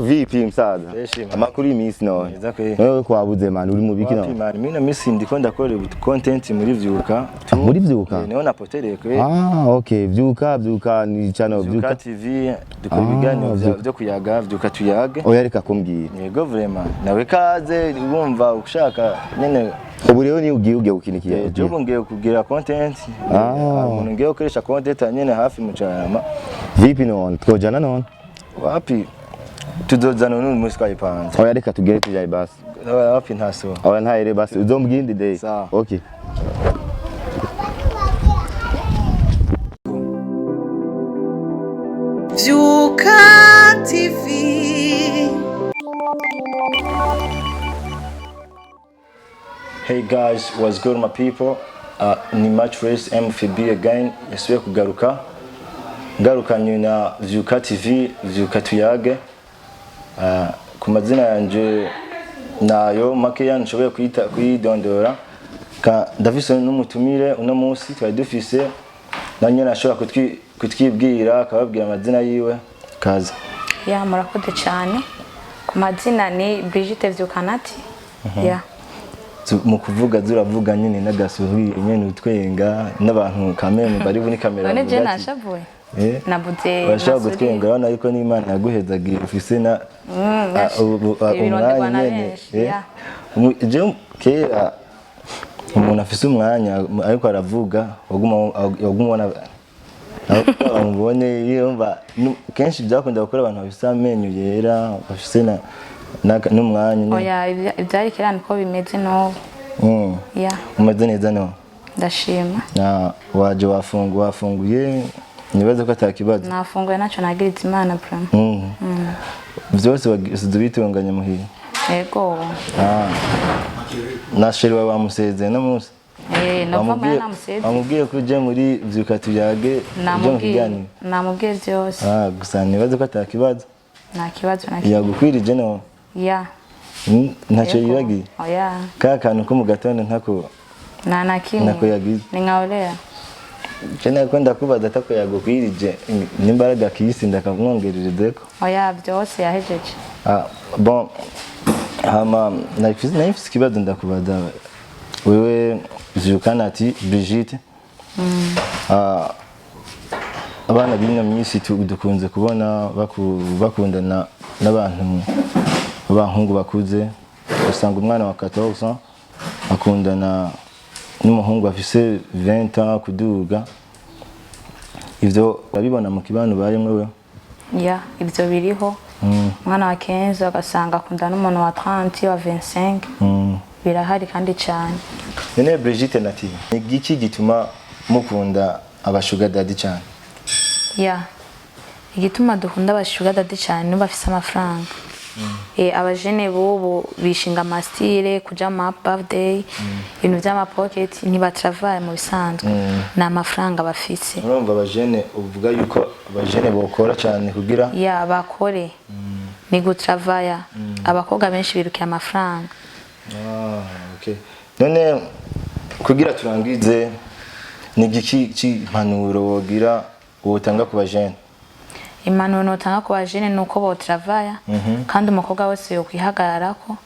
vipi msaza amakuru y'imisi none wewe kwabuze man uri mu biki none man mimi na misi ndiko ndakora content muri vyuka muri vyuka niho napotereye kwe okay vyuka ni channel vyuka TV dukora ibiganiro byo kuyaga vyuka tuyage oya reka kumbwira yego vraiment nawe kaze wumva ushaka nyene ubu rero ni ugiye gukinikiye jobo ngiye kugira content umuntu ngiye gukoresha content nyene hafi mu cyarama vipi none twojana none wapi tudozana n'umuntu muri IPANDE oya reka tugere tujaye basi wapi ntaso oya ntayere basi uzombwira indi day okay VYUKAA TV. Hey guys, what's good my people? Ni Match Race MFB again. Yasubiye kugaruka nyina VYUKAA TV, VYUKAA TUYAGE. Ku mazina yanje nayo make yanshoboye kuyidondora. Ndafise n'umutumire uno munsi twari dufise nanye nashobora kutwibwira akababwira amazina yiwe kaza. Ya murakoze cyane. Ku mazina ni Brigitte Vyukanati. Ya. Mu kuvuga zuravuga nyine n'agasubi nyene utwenga n'abantu kamera bari buni kamera. None je nashavuye. Nabuze bashaka gutwenga urabona yuko n'Imana yaguhezagiye ufise na umwanya nyene. Je kera umuntu afise umwanya ariko aravuga waguma umubone yumva kenshi byakunda gukora abantu bafise amenyo yera bafise n'umwanya oya ibyari kirana ko bimeze no ya umeze neza no ndashima na waje wafunguye nibaze ko atakibazo nafunguye naco nagiritse Imana bram byose bizubitunganya muhira yego na sheri wa museze no musi namubwiye ko uje muri VYUKAA TUYAGE namubwiye byose gusa nibaze ko atakibazo nta kibazo nakimwe yagukwirije no ya ntacyo yibagiye oya ka kantu ko mu gatondo ntako nakimwe nako yagize ni nkaolea cyane ko ndakubaza atako yagukwirije n'imbaraga kisi ndakamwongerereze ko oya byose yahejeje bon hama nafise ikibazo ndakubaza wewe Vyukanati Brigitte abana b'ino minsi dukunze kubona bakundana n'abantu b'abahungu bakuze usanga umwana wa 14 akundana n'umuhungu afise 20 ans kuduga ivyo babibona mu kibano barimwe we ya ivyo biriho umwana wa 15 agasanga akundana n'umuntu wa 30 wa 25 birahari kandi cyane nene Brigitte nati igiki gituma mukunda abashuga daddy cyane ya igituma dukunda abashuga daddy cyane bafise amafaranga abajene bobo bishinga amastire kuja mu birthday ibintu by'ama pocket ntibatravaye mu bisanzwe na amafaranga bafise urumva abajene uvuga yuko abajene bokora cyane kugira ya bakore ni gutravaya abakobwa benshi birukiye amafaranga okay none kugira turangize ni igiki cy'impanuro wogira wotanga ku bajene impanuro notanga ku bajene nuko botravaya kandi umukobwa wese yo kwihagararako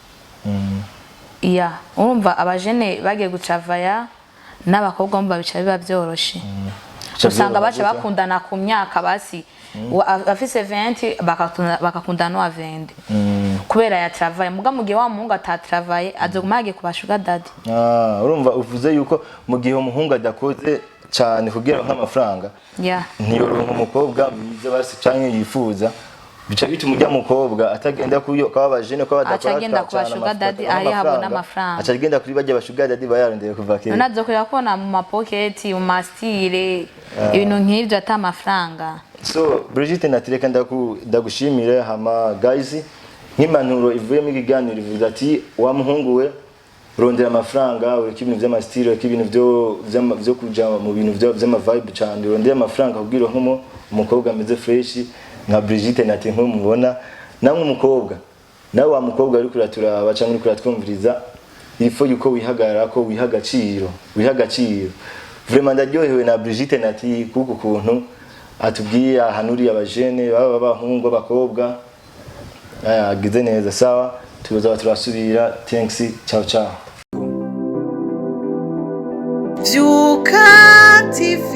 ya urumva abajene bagiye gutravaya n'abakobwa umva bica biba byoroshe usanga baje bakundana ku myaka basi afise 20 bakakundana wa 20 kubera ya travaye muga mugihe wa muhungu atatravaye azogumage kubashuga daddy urumva uvuze yuko mugihe umuhungu adakoze cyane kugira nk'amafaranga ntiyoronka umukobwa mwiza basi cyane yifuza bica bituma ujya mukobwa atagenda kuyo kabajene ko badakora atagenda kubashuga daddy ari habona amafaranga atagenda kuri bajya bashuga daddy bayarondeye kuva kera nazo kuyakona mu mapocket mu mastire ibintu nk'ibyo ata amafaranga so Brigitte natireka ndagushimire hama guys nk'impanuro ivuye mu kiganiro ivuga ati wa muhungu we rondera amafaranga uri kibintu by'amastire kibintu byo kuja mu bintu by'ama vibe cyane rondera amafaranga kubwira nk'umo umukobwa ameze fresh nka Brigitte nati nk'umubona namwe umukobwa nawe wa mukobwa ari kuraturaba cyangwa uri kuratwumviriza ifo yuko wihagarara ko wihagaciro vraiment ndaryohewe na Brigitte nati kuko kuntu atubwiye ahanuri abajene baba bahungu abakobwa agize neza sawa tuza turasubira thanks ciao ciao Vyuka TV